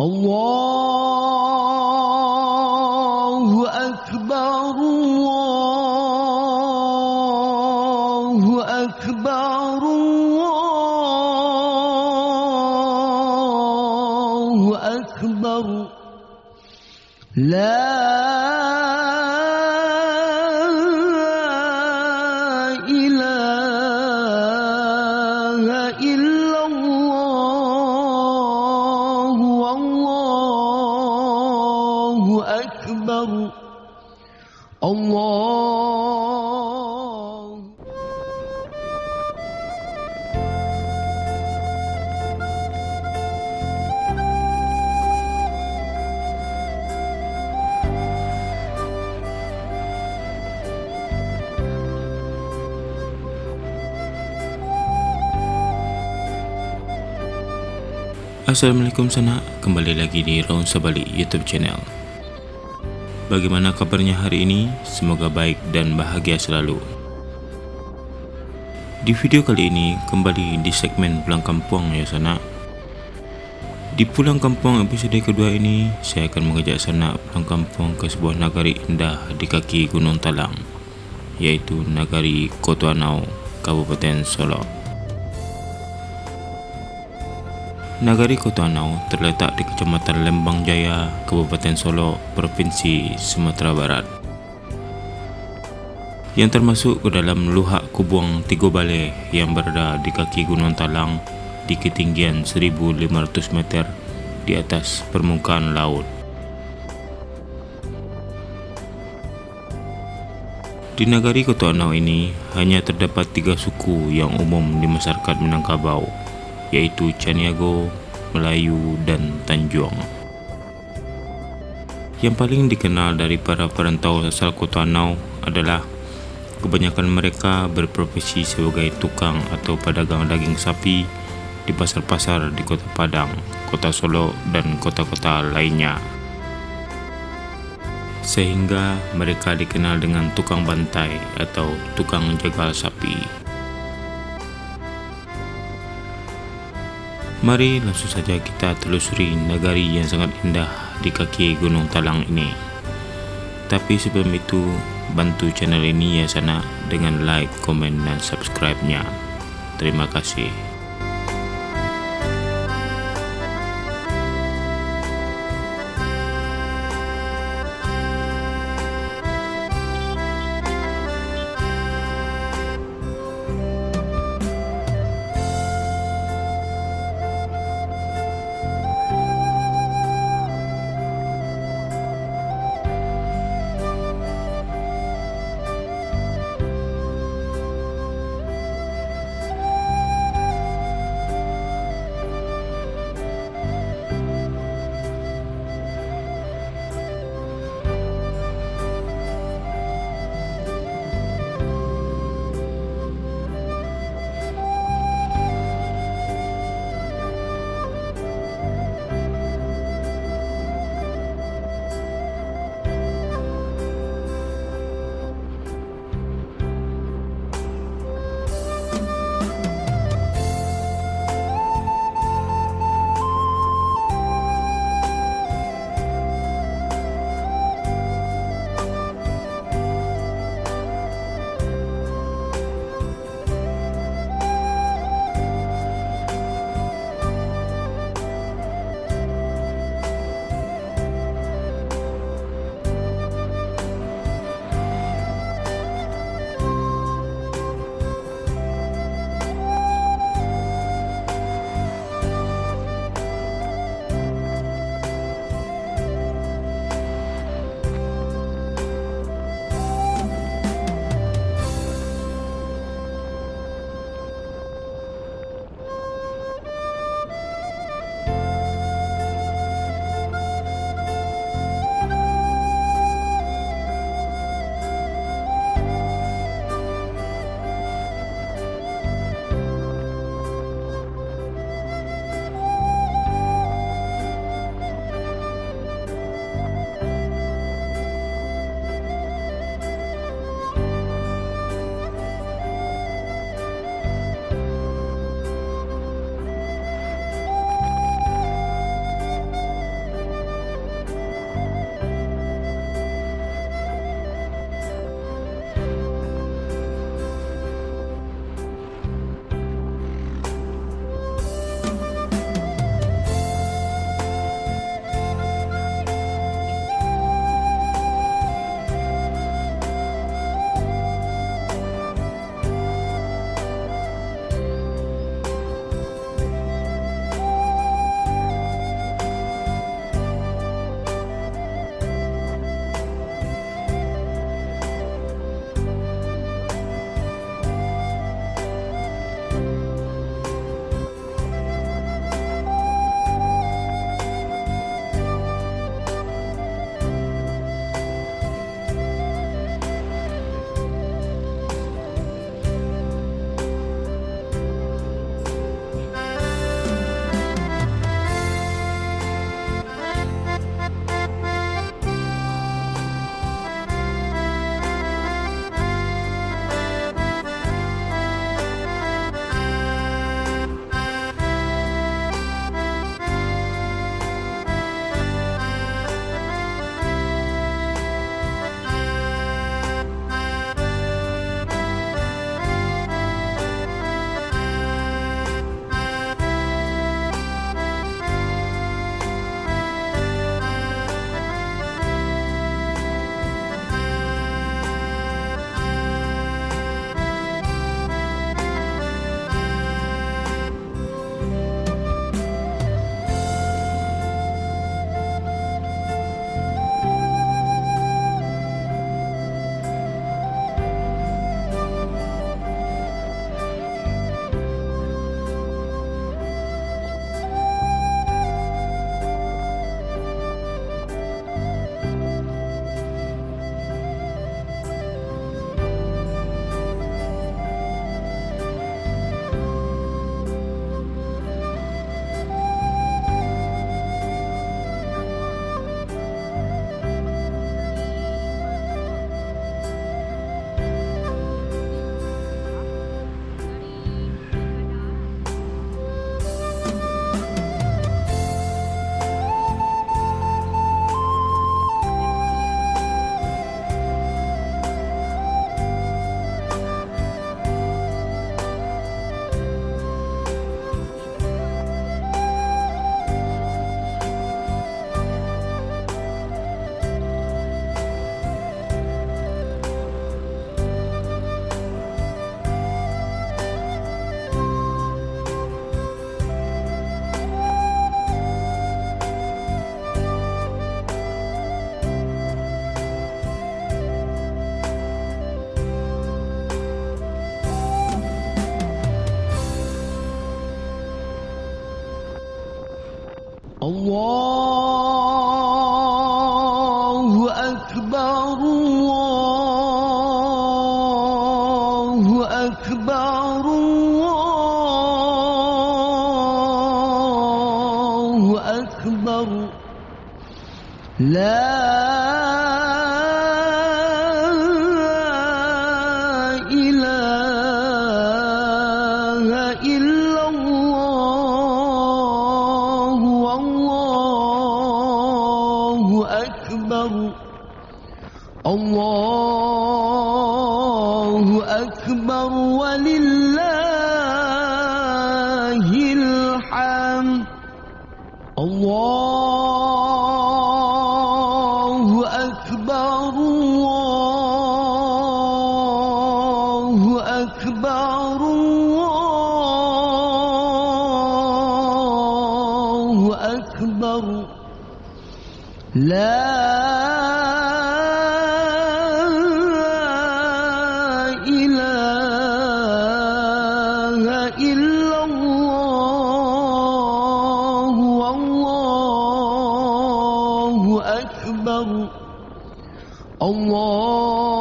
Allahu Akbar, Allahu Akbar, Allahu Akbar. La ilaha illallah, wallahu akbar. Allah. Assalamualaikum sanak, kembali lagi di Raun Sabali YouTube channel. Bagaimana kabarnya hari ini? Semoga baik dan bahagia selalu. Di video kali ini kembali di segmen Pulang Kampung ya sanak. Di Pulang Kampung episode kedua ini saya akan mengajak sanak pulang kampung ke sebuah nagari indah di kaki Gunung Talang, yaitu nagari Kotoanau, Kabupaten Solo. Nagari Kotoanau terletak di Kecamatan Lembang Jaya, Kabupaten Solo, Provinsi Sumatera Barat, yang termasuk ke dalam Luhak Kubuang Tigo Balai yang berada di kaki Gunung Talang di ketinggian 1.500 meter di atas permukaan laut. Di Nagari Kotoanau ini hanya terdapat 3 suku yang umum di masyarakat Minangkabau, yaitu Caniago, Melayu, dan Tanjuang. Yang paling dikenal dari para perantau asal Kotoanau adalah kebanyakan mereka berprofesi sebagai tukang atau pedagang daging sapi di pasar-pasar di Kota Padang, Kota Solo, dan kota-kota lainnya. Sehingga mereka dikenal dengan tukang bantai atau tukang jagal sapi. Mari langsung saja kita telusuri nagari yang sangat indah di kaki Gunung Talang ini. Tapi sebelum itu, bantu channel ini ya sanak dengan like, komen, dan subscribe-nya. Terima kasih. الله أكبر الله أكبر الله أكبر لا إله إلا الله والله أكبر الله أكبر ولله الحمد الله أكبر الله أكبر الله أكبر لا إله إلا الله والله أكبر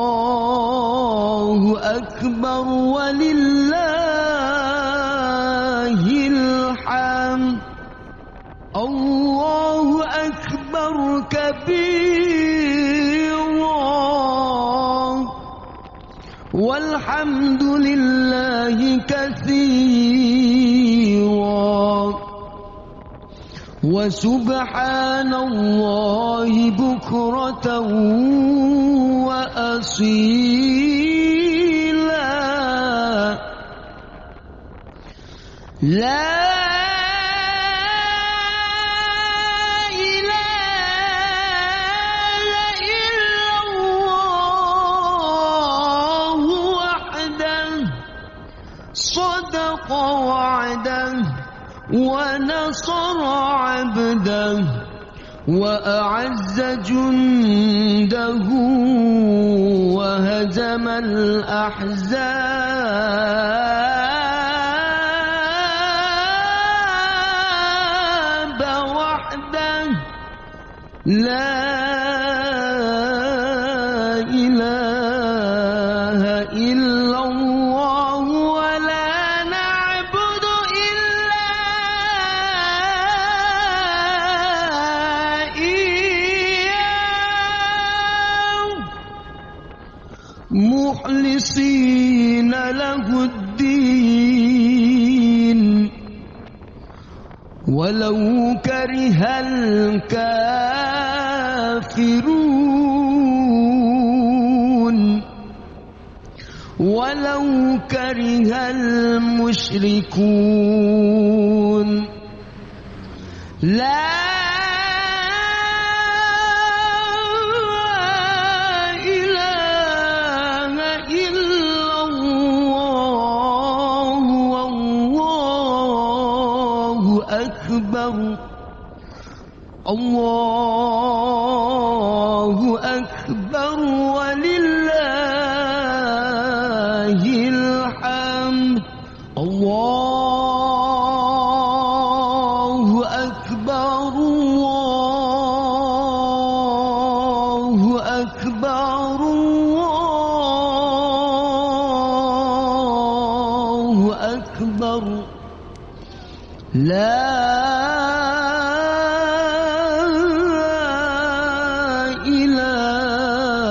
الله أكبر ولله الحمد الله أكبر كبيرا والحمد لله كثيرا وسبحان الله بكرة وأصيلا لا إله إلا الله وحده صدق وعده ونصر عبده وأعز جنده وهزم الأحزاب وحده لا إله إلا الله ولا نعبد إلا إياه مخلصين له الدين ولو كره الكافرون ولو كره المشركون لا إله إلا الله والله أكبر الله أكبر ولله الحمد الله أكبر الله أكبر الله أكبر لا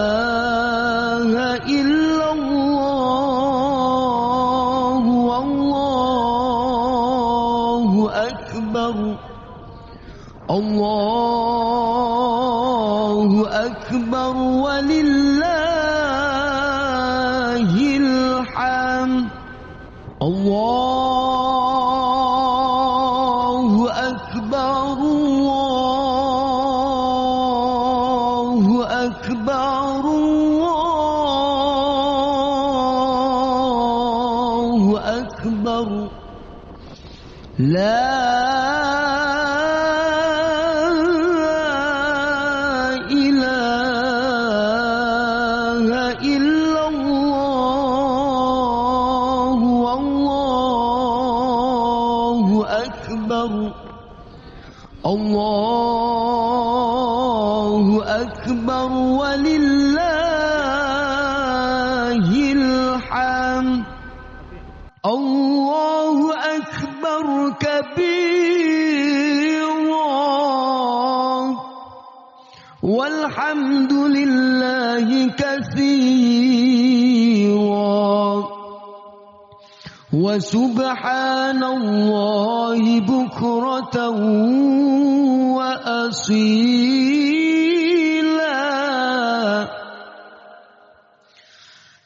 إله إلا الله والله أكبر الله أكبر ولله الحمد الله أكبر الله أكبر الله أكبر لا إله إلا الله والله أكبر الله الله أكبر ولله الحمد الله أكبر كبيرا والحمد لله كثيرا وسبحان الله بكرة وأصيلا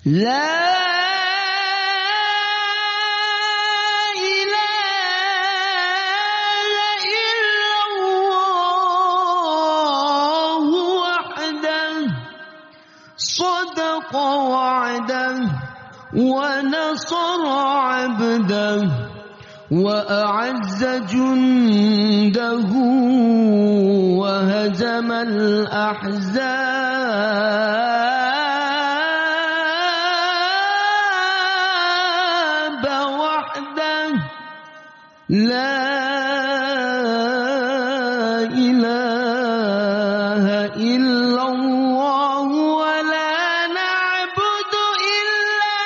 لا إله إلا الله وحده صدق وعده ونصر عبده وأعز جنده وهزم الأحزاب وحده لا إله إلا الله ولا نعبد إلا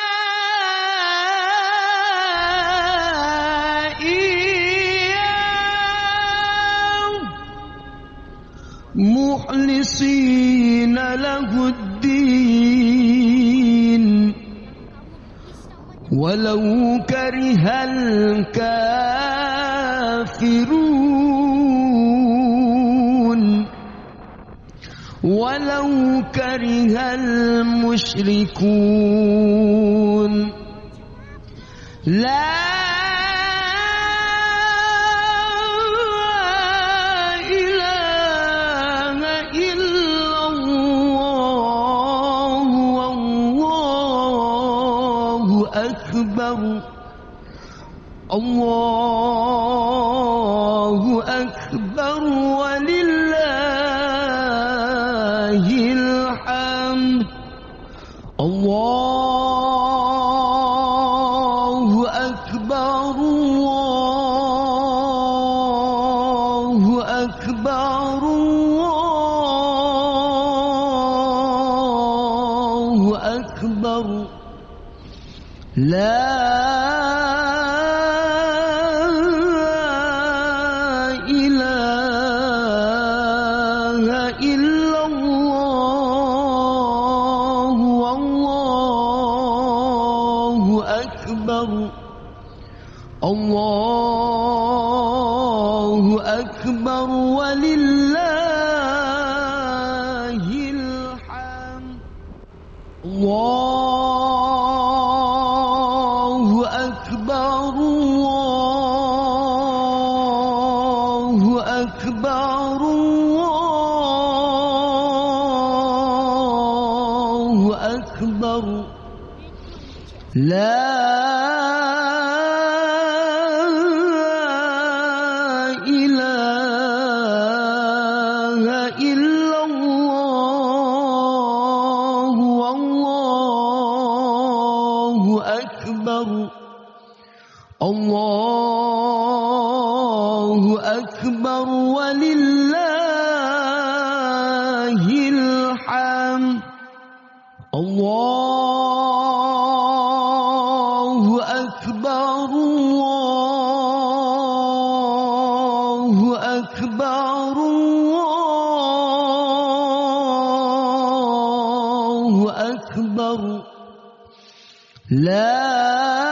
إياه مخلصين له الدين ولو كره الكافرون ولو كره المشركون لا إله إلا الله والله أكبر الله أكبر ولله الحمد الله أكبر الله أكبر الله أكبر لا إله إلا الله والله أكبر الله أكبر ولله الحمد الله أكبر الله أكبر الله أكبر لا إله إلا الله والله أكبر الله أكبر ولله الحمد الله أكبر الله أكبر الله أكبر لا